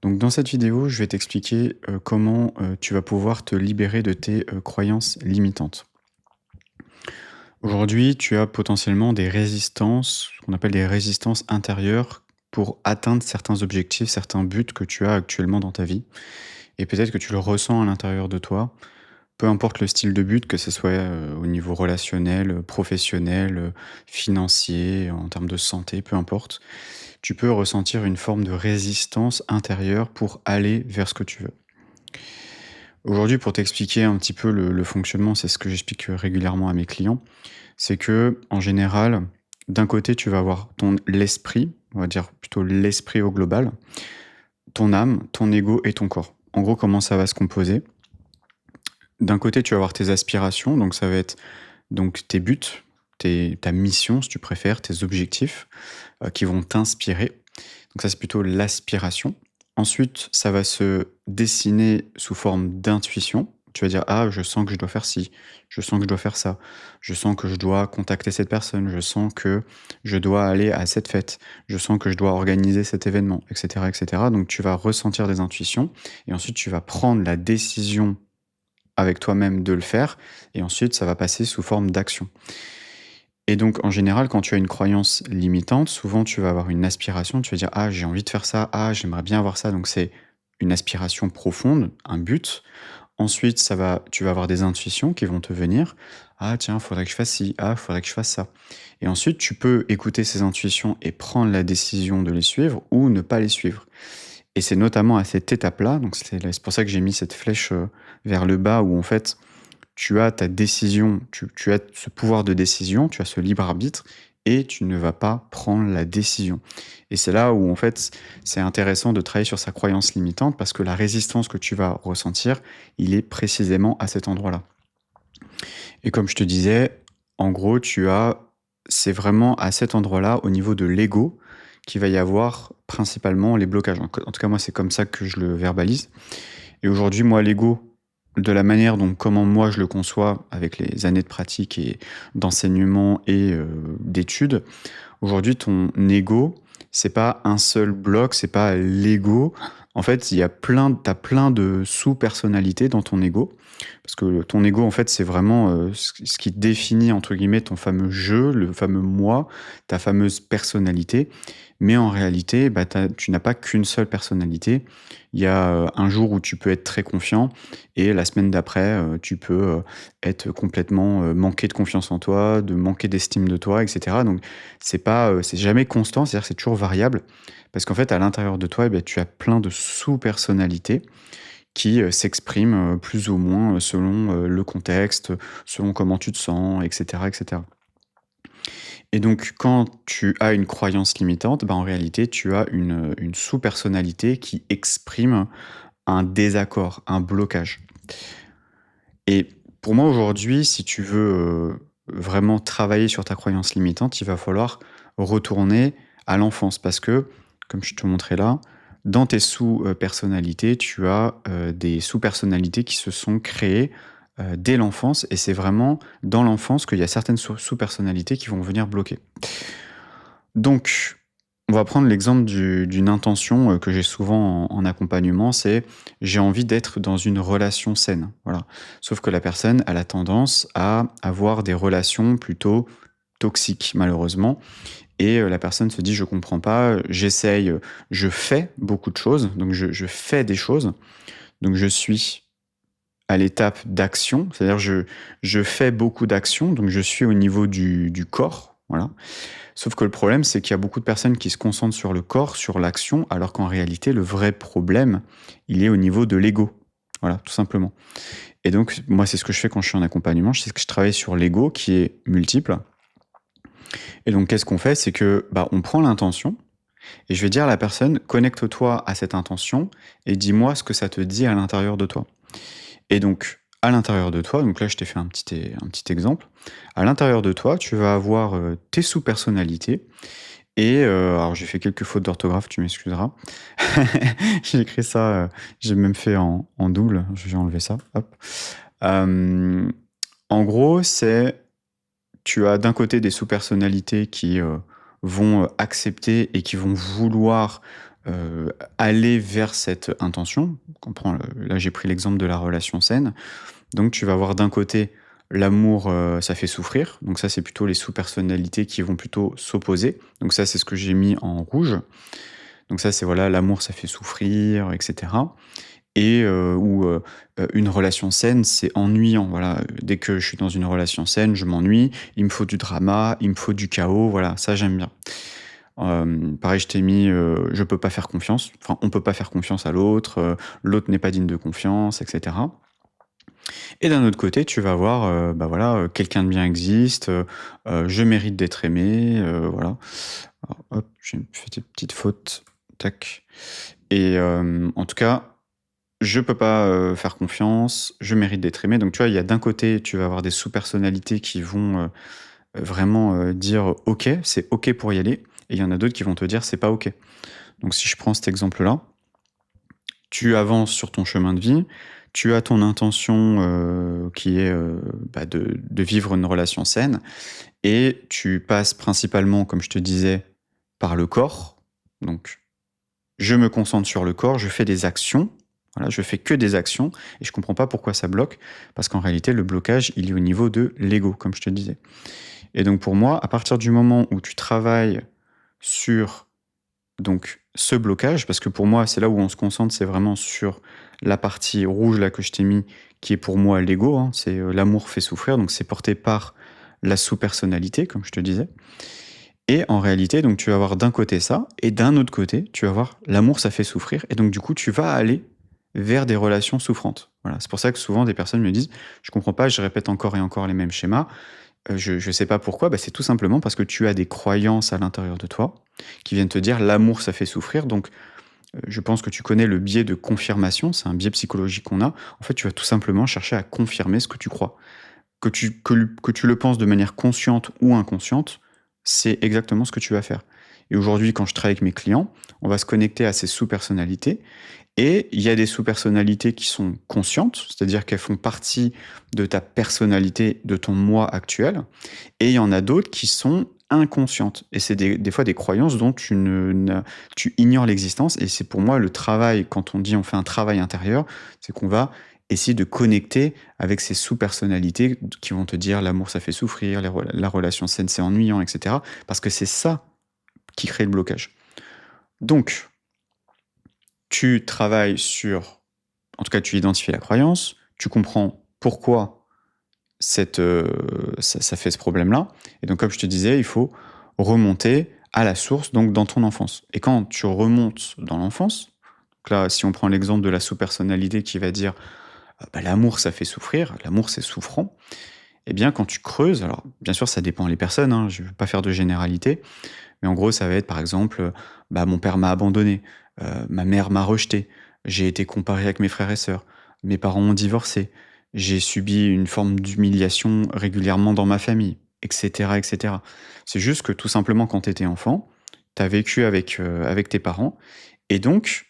Donc dans cette vidéo, je vais t'expliquer comment tu vas pouvoir te libérer de tes croyances limitantes. Aujourd'hui, tu as potentiellement des résistances, ce qu'on appelle des résistances intérieures pour atteindre certains objectifs, certains buts que tu as actuellement dans ta vie. Et peut-être que tu le ressens à l'intérieur de toi, peu importe le style de but, que ce soit au niveau relationnel, professionnel, financier, en termes de santé, peu importe. Tu peux ressentir une forme de résistance intérieure pour aller vers ce que tu veux. Aujourd'hui, pour t'expliquer un petit peu le fonctionnement, c'est ce que j'explique régulièrement à mes clients, c'est que en général, d'un côté, tu vas avoir l'esprit, on va dire plutôt l'esprit au global, ton âme, ton ego et ton corps. En gros, comment ça va se composer? D'un côté, tu vas avoir tes aspirations, donc ça va être donc tes buts, ta mission, si tu préfères, tes objectifs, qui vont t'inspirer. Donc ça, c'est plutôt l'aspiration. Ensuite, ça va se dessiner sous forme d'intuition. Tu vas dire: «Ah, je sens que je dois faire ci, je sens que je dois faire ça, je sens que je dois contacter cette personne, je sens que je dois aller à cette fête, je sens que je dois organiser cet événement», et cetera, et cetera. Donc tu vas ressentir des intuitions et ensuite tu vas prendre la décision avec toi-même de le faire et ensuite ça va passer sous forme d'action. Et donc, en général, quand tu as une croyance limitante, souvent tu vas avoir une aspiration, tu vas dire: «Ah, j'ai envie de faire ça, ah, j'aimerais bien avoir ça», donc c'est une aspiration profonde, un but. Ensuite, tu vas avoir des intuitions qui vont te venir: «Ah tiens, faudrait que je fasse ci, ah, faudrait que je fasse ça», et ensuite tu peux écouter ces intuitions et prendre la décision de les suivre ou ne pas les suivre. Et c'est notamment à cette étape-là, donc c'est pour ça que j'ai mis cette flèche, vers le bas où en fait tu as ta décision, tu as ce pouvoir de décision, tu as ce libre arbitre et tu ne vas pas prendre la décision. Et c'est là où, en fait, c'est intéressant de travailler sur sa croyance limitante parce que la résistance que tu vas ressentir, il est précisément à cet endroit-là. Et comme je te disais, en gros, c'est vraiment à cet endroit-là, au niveau de l'ego, qu'il va y avoir principalement les blocages. En tout cas, moi, c'est comme ça que je le verbalise. Et aujourd'hui, moi, l'ego, de la manière dont comment moi je le conçois avec les années de pratique et d'enseignement et d'études, aujourd'hui, ton ego, c'est pas un seul bloc, c'est pas l'ego. En fait, t'as plein de sous-personnalités dans ton ego. Parce que ton ego, en fait, c'est vraiment ce qui définit, entre guillemets, ton fameux jeu, le fameux moi, ta fameuse personnalité. Mais en réalité, bah, tu n'as pas qu'une seule personnalité. Il y a un jour où tu peux être très confiant et la semaine d'après, tu peux être complètement manquer de confiance en toi, de manquer d'estime de toi, etc. Donc, c'est jamais constant, c'est-à-dire que c'est toujours variable. Parce qu'en fait, à l'intérieur de toi, eh ben, tu as plein de sous-personnalités qui s'expriment plus ou moins selon le contexte, selon comment tu te sens, etc., etc. Et donc, quand tu as une croyance limitante, bah, en réalité, tu as une sous-personnalité qui exprime un désaccord, un blocage. Et pour moi, aujourd'hui, si tu veux vraiment travailler sur ta croyance limitante, il va falloir retourner à l'enfance. Parce que, comme je te montrais là, dans tes sous-personnalités, tu as des sous-personnalités qui se sont créées dès l'enfance. Et c'est vraiment dans l'enfance qu'il y a certaines sous-personnalités qui vont venir bloquer. Donc, on va prendre l'exemple d'une intention que j'ai souvent en accompagnement, c'est: j'ai envie d'être dans une relation saine. Voilà. Sauf que la personne, elle a tendance à avoir des relations plutôt toxiques, malheureusement. Et la personne se dit: je comprends pas, j'essaye, je fais beaucoup de choses, donc je fais des choses, donc je suis à l'étape d'action, c'est-à-dire je fais beaucoup d'actions, donc je suis au niveau du corps, voilà. Sauf que le problème, c'est qu'il y a beaucoup de personnes qui se concentrent sur le corps, sur l'action, alors qu'en réalité, le vrai problème, il est au niveau de l'ego. Voilà, tout simplement. Et donc, moi, c'est ce que je fais quand je suis en accompagnement, c'est que je travaille sur l'ego qui est multiple. Et donc, qu'est-ce qu'on fait? C'est que, bah, on prend l'intention et je vais dire à la personne: connecte-toi à cette intention et dis-moi ce que ça te dit à l'intérieur de toi. Et donc, à l'intérieur de toi, donc là, je t'ai fait un petit exemple. À l'intérieur de toi, tu vas avoir tes sous-personnalités. Et alors j'ai fait quelques fautes d'orthographe, tu m'excuseras. J'ai écrit ça, j'ai même fait en double, je vais enlever ça, hop. Hem, En gros, tu as d'un côté des sous-personnalités qui vont accepter et qui vont vouloir aller vers cette intention. On prend là, j'ai pris l'exemple de la relation saine. Donc tu vas avoir d'un côté l'amour, ça fait souffrir. Donc ça, c'est plutôt les sous-personnalités qui vont plutôt s'opposer. Donc ça, c'est ce que j'ai mis en rouge. Donc ça, c'est voilà, l'amour, ça fait souffrir, et cetera. Et une relation saine, c'est ennuyant, voilà. Dès que je suis dans une relation saine, je m'ennuie, il me faut du drama, il me faut du chaos, voilà, ça j'aime bien. Pareil, je t'ai mis, je peux pas faire confiance, enfin, on peut pas faire confiance à l'autre, l'autre n'est pas digne de confiance, et cetera. Et d'un autre côté, tu vas voir, bah, voilà, quelqu'un de bien existe, je mérite d'être aimé, voilà. Alors hop, j'ai fait une petite faute, tac. Et en tout cas, je peux pas, faire confiance, je mérite d'être aimé. Donc tu vois, il y a d'un côté, tu vas avoir des sous-personnalités qui vont, vraiment, dire: «OK, c'est OK pour y aller», et il y en a d'autres qui vont te dire: «C'est pas OK». Donc si je prends cet exemple-là, tu avances sur ton chemin de vie, tu as ton intention, qui est, bah, de vivre une relation saine, et tu passes principalement, comme je te disais, par le corps. Donc je me concentre sur le corps, je fais des actions, voilà, je fais que des actions, et je comprends pas pourquoi ça bloque, parce qu'en réalité, le blocage, il est au niveau de l'ego, comme je te disais. Et donc pour moi, à partir du moment où tu travailles sur donc ce blocage, parce que pour moi, c'est là où on se concentre, c'est vraiment sur la partie rouge là que je t'ai mis, qui est pour moi l'ego, hein, c'est l'amour fait souffrir, donc c'est porté par la sous-personnalité, comme je te disais. Et en réalité, donc tu vas avoir d'un côté ça, et d'un autre côté, tu vas avoir l'amour, ça fait souffrir, et donc du coup, tu vas aller vers des relations souffrantes. Voilà, c'est pour ça que souvent des personnes me disent: «Je comprends pas, je répète encore et encore les mêmes schémas, je sais pas pourquoi». Bah, c'est tout simplement parce que tu as des croyances à l'intérieur de toi qui viennent te dire: «L'amour, ça fait souffrir», donc je pense que tu connais le biais de confirmation, c'est un biais psychologique qu'on a. En fait, tu vas tout simplement chercher à confirmer ce que tu crois. Que tu le penses de manière consciente ou inconsciente, c'est exactement ce que tu vas faire. Et aujourd'hui, quand je travaille avec mes clients, on va se connecter à ces sous-personnalités, et il y a des sous-personnalités qui sont conscientes, c'est-à-dire qu'elles font partie de ta personnalité, de ton moi actuel, et il y en a d'autres qui sont inconscientes. Et c'est des fois des croyances dont tu ignores l'existence, et c'est pour moi le travail, quand on dit on fait un travail intérieur, c'est qu'on va essayer de connecter avec ces sous-personnalités qui vont te dire l'amour ça fait souffrir, la relation saine c'est ennuyant, etc. Parce que c'est ça qui crée le blocage. Donc, tu travailles sur, en tout cas, tu identifies la croyance, tu comprends pourquoi ça fait ce problème-là, et donc comme je te disais, il faut remonter à la source, donc dans ton enfance. Et quand tu remontes dans l'enfance, donc là, si on prend l'exemple de la sous-personnalité qui va dire: Bah, l'amour ça fait souffrir, l'amour c'est souffrant», eh bien quand tu creuses, alors bien sûr ça dépend les personnes, hein, je ne veux pas faire de généralité, mais en gros ça va être par exemple, bah, mon père m'a abandonné, ma mère m'a rejeté, j'ai été comparé avec mes frères et sœurs, mes parents ont divorcé, j'ai subi une forme d'humiliation régulièrement dans ma famille, et cetera, et cetera. C'est juste que tout simplement quand tu étais enfant, tu as vécu avec tes parents, et donc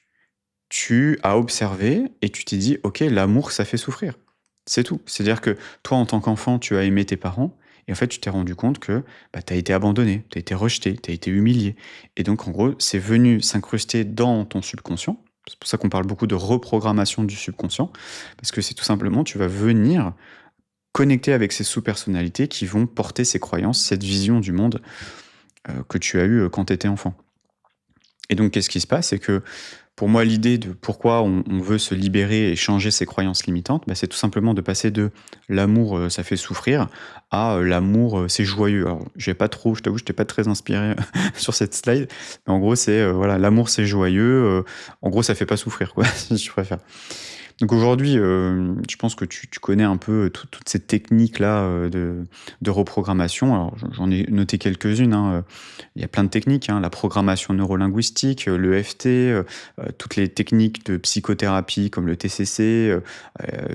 tu as observé et tu t'es dit: «OK, l'amour ça fait souffrir». C'est tout. C'est-à-dire que toi, en tant qu'enfant, tu as aimé tes parents, et en fait, tu t'es rendu compte que, bah, tu as été abandonné, tu as été rejeté, tu as été humilié, et donc en gros, c'est venu s'incruster dans ton subconscient. C'est pour ça qu'on parle beaucoup de reprogrammation du subconscient, parce que c'est tout simplement, tu vas venir connecter avec ces sous-personnalités qui vont porter ces croyances, cette vision du monde, que tu as eue, quand tu étais enfant. Et donc qu'est-ce qui se passe? C'est que pour moi, l'idée de pourquoi on veut se libérer et changer ses croyances limitantes, bah, c'est tout simplement de passer de «l'amour, ça fait souffrir» à «l'amour, c'est joyeux». Alors, j'ai pas trop, je t'avoue, j'étais pas très inspiré sur cette slide, mais en gros, c'est, voilà, l'amour, c'est joyeux, en gros, ça fait pas souffrir, quoi, si tu préfères. Donc aujourd'hui, je pense que tu connais un peu toutes ces techniques-là, de reprogrammation. Alors j'en ai noté quelques-unes, hein, il y a plein de techniques, hein, la programmation neurolinguistique, le l'EFT, toutes les techniques de psychothérapie comme le TCC,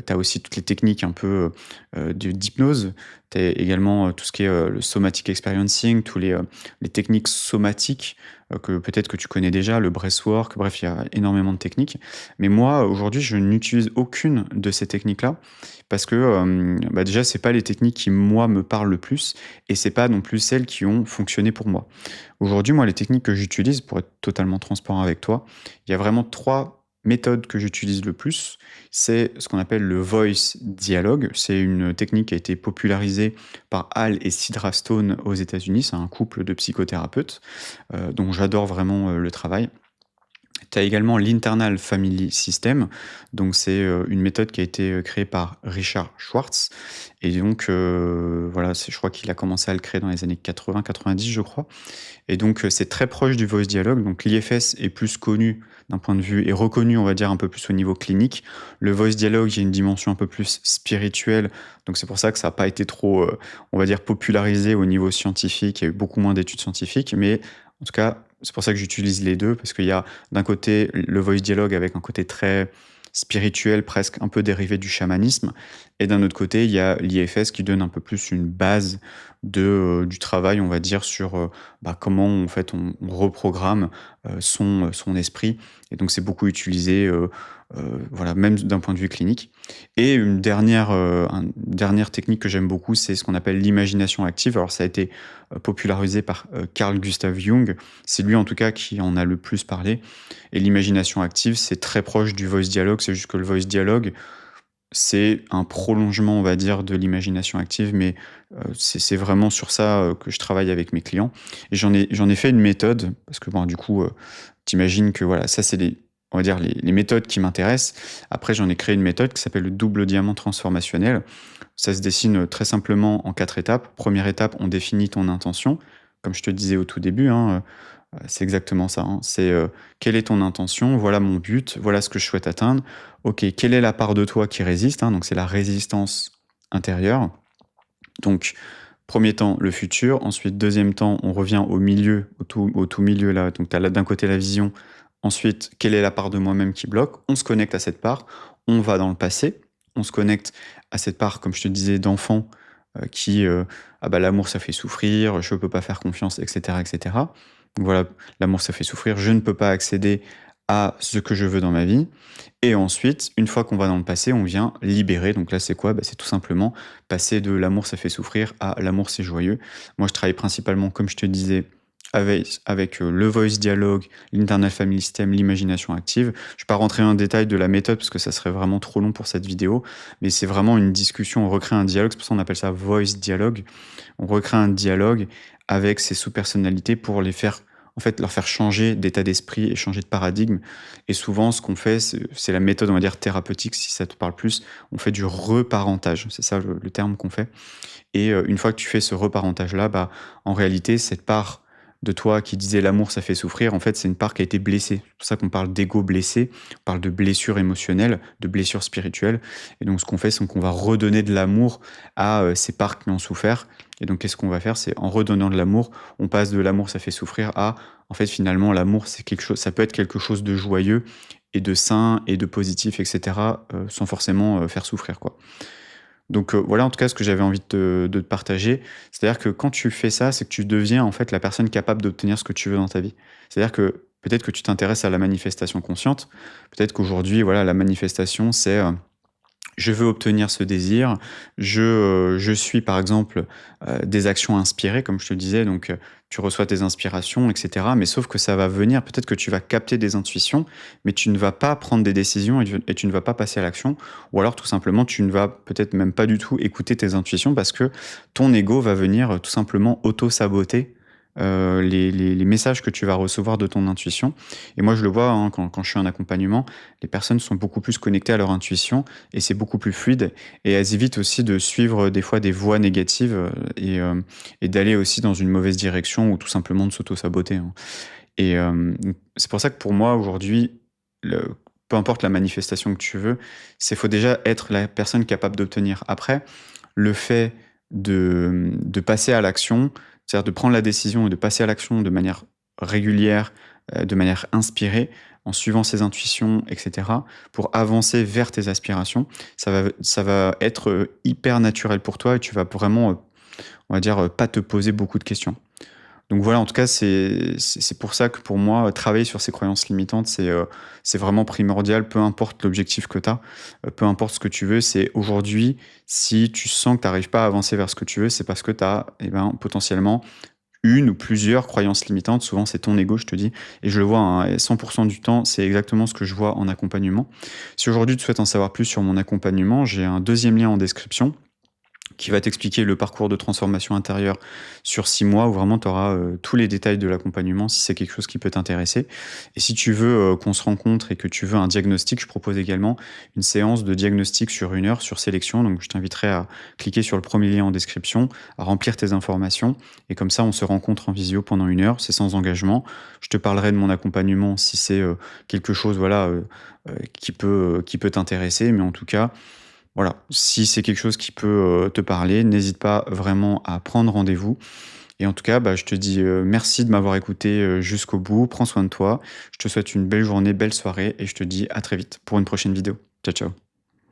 tu as aussi toutes les techniques un peu, d'hypnose, Tu as également, tout ce qui est, le somatic experiencing, tous les techniques somatiques, que peut-être que tu connais déjà, le breathwork, bref, il y a énormément de techniques. Mais moi, aujourd'hui, je n'utilise aucune de ces techniques-là parce que, bah, déjà, c'est pas les techniques qui, moi, me parlent le plus et c'est pas non plus celles qui ont fonctionné pour moi. Aujourd'hui, moi, les techniques que j'utilise, pour être totalement transparent avec toi, il y a vraiment 3 méthodes que j'utilise le plus. C'est ce qu'on appelle le voice dialogue. C'est une technique qui a été popularisée par Hal et Sidra Stone aux États-Unis. C'est un couple de psychothérapeutes, dont j'adore vraiment, le travail. Tu as également l'Internal Family System, donc c'est, une méthode qui a été, créée par Richard Schwartz et donc voilà, je crois qu'il a commencé à le créer dans les années 80-90, je crois et donc c'est très proche du voice dialogue, donc l'IFS est plus connu d'un point de vue et reconnu, on va dire, un peu plus au niveau clinique. Le voice dialogue, il y a une dimension un peu plus spirituelle, donc c'est pour ça que ça n'a pas été trop, on va dire, popularisé au niveau scientifique. Il y a eu beaucoup moins d'études scientifiques, mais en tout cas, c'est pour ça que j'utilise les 2 parce qu'il y a d'un côté le voice dialogue avec un côté très spirituel, presque un peu dérivé du chamanisme et d'un autre côté, il y a l'IFS qui donne un peu plus une base du travail, on va dire, sur, bah, comment en fait on reprogramme, son esprit et donc c'est beaucoup utilisé, voilà, même d'un point de vue clinique et une dernière technique que j'aime beaucoup, c'est ce qu'on appelle l'imagination active. Alors ça a été, popularisé par, Carl Gustav Jung. C'est lui en tout cas qui en a le plus parlé et l'imagination active, c'est très proche du voice dialogue. C'est juste que le voice dialogue, c'est un prolongement, on va dire, de l'imagination active, mais c'est vraiment sur ça, que je travaille avec mes clients et j'en ai fait une méthode parce que, bon, du coup, tu que, voilà, ça, c'est les on va dire les méthodes qui m'intéressent. Après, j'en ai créé une méthode qui s'appelle le double diamant transformationnel. Ça se dessine, très simplement en 4 étapes. Première étape, on définit ton intention. Comme je te disais au tout début, hein, c'est exactement ça, hein. C'est, quelle est ton intention? Voilà mon but, voilà ce que je souhaite atteindre. OK, quelle est la part de toi qui résiste, hein? Donc c'est la résistance intérieure. Donc, premier temps, le futur. Ensuite, deuxième temps, on revient au milieu, au tout milieu là. Donc tu as là d'un côté la vision. Ensuite, quelle est la part de moi-même qui bloque? On se connecte à cette part, on va dans le passé, on se connecte à cette part, comme je te disais, d'enfant, qui, «Ah bah, l'amour ça fait souffrir, je peux pas faire confiance» et cetera et cetera. Donc voilà, l'amour ça fait souffrir, je ne peux pas accéder à ce que je veux dans ma vie et ensuite, une fois qu'on va dans le passé, on vient libérer. Donc là, c'est quoi? Bah, c'est tout simplement passer de «l'amour ça fait souffrir» à «l'amour c'est joyeux». Moi, je travaille principalement, comme je te disais, avec, le voice dialogue, l'internal family system, l'imagination active. Je ne vais pas rentrer en détail de la méthode parce que ça serait vraiment trop long pour cette vidéo, mais c'est vraiment une discussion, on recrée un dialogue, c'est pour ça qu'on appelle ça voice dialogue. On recrée un dialogue avec ces sous-personnalités pour les faire en fait, leur faire changer d'état d'esprit et changer de paradigme et souvent ce qu'on fait, c'est la méthode, on va dire, thérapeutique, si ça te parle plus. On fait du reparentage, c'est ça le terme qu'on fait et une fois que tu fais ce reparentage-là, bah, en réalité, cette part de toi qui disait: «L'amour, ça fait souffrir», en fait, c'est une part qui a été blessée. C'est pour ça qu'on parle d'ego blessé, on parle de blessure émotionnelle, de blessure spirituelle et donc ce qu'on fait, c'est qu'on va redonner de l'amour à, ces parts qui ont souffert et donc qu'est-ce qu'on va faire? C'est en redonnant de l'amour, on passe de «l'amour, ça fait souffrir» à, en fait, finalement, l'amour, c'est quelque chose ça peut être quelque chose de joyeux et de sain et de positif et cetera, sans forcément, faire souffrir, quoi. Donc voilà en tout cas ce que j'avais envie de te partager. C'est-à-dire que quand tu fais ça, c'est que tu deviens en fait la personne capable d'obtenir ce que tu veux dans ta vie. C'est-à-dire que peut-être que tu t'intéresses à la manifestation consciente, peut-être qu'aujourd'hui voilà la manifestation c'est, je veux obtenir ce désir, je suis par exemple, des actions inspirées comme je te disais donc, tu reçois tes inspirations et cetera, mais sauf que ça va venir peut-être que tu vas capter des intuitions, mais tu ne vas pas prendre des décisions et tu ne vas pas passer à l'action ou alors tout simplement tu ne vas peut-être même pas du tout écouter tes intuitions parce que ton ego va venir, tout simplement auto-saboter, les messages que tu vas recevoir de ton intuition et moi je le vois, hein, quand je suis en accompagnement, les personnes sont beaucoup plus connectées à leur intuition et c'est beaucoup plus fluide et elles évitent aussi de suivre des fois des voies négatives, et d'aller aussi dans une mauvaise direction ou tout simplement de s'auto-saboter, hein et c'est pour ça que pour moi aujourd'hui, le peu importe la manifestation que tu veux, c'est faut déjà être la personne capable d'obtenir. Après, le fait de passer à l'action, c'est-à-dire de prendre la décision et de passer à l'action de manière régulière, de manière inspirée, en suivant ses intuitions, et cetera, pour avancer vers tes aspirations, ça va être, hyper naturel pour toi et tu vas vraiment, on va dire, pas te poser beaucoup de questions. Donc voilà, en tout cas, c'est pour ça que pour moi, travailler sur ces croyances limitantes, c'est vraiment primordial, peu importe l'objectif que tu as, peu importe ce que tu veux. C'est aujourd'hui, si tu sens que tu arrives pas à avancer vers ce que tu veux, c'est parce que tu as, eh ben, potentiellement une ou plusieurs croyances limitantes. Souvent, c'est ton ego, je te dis, et je le vois, hein, et 100 du temps, c'est exactement ce que je vois en accompagnement. Si aujourd'hui tu souhaites en savoir plus sur mon accompagnement, j'ai un deuxième lien en description qui va t'expliquer le parcours de transformation intérieure sur 6 mois où vraiment tu auras, tous les détails de l'accompagnement si c'est quelque chose qui peut t'intéresser. Et si tu veux, qu'on se rencontre et que tu veux un diagnostic, je propose également une séance de diagnostic sur 1 heure sur sélection. Donc je t'inviterai à cliquer sur le premier lien en description, à remplir tes informations et comme ça on se rencontre en visio pendant 1 heure, c'est sans engagement. Je te parlerai de mon accompagnement si c'est, quelque chose voilà, qui peut t'intéresser, mais en tout cas, voilà, si c'est quelque chose qui peut, te parler, n'hésite pas vraiment à prendre rendez-vous et en tout cas, bah, je te dis, merci de m'avoir écouté, jusqu'au bout. Prends soin de toi. Je te souhaite une belle journée, belle soirée et je te dis à très vite pour une prochaine vidéo. Ciao, ciao.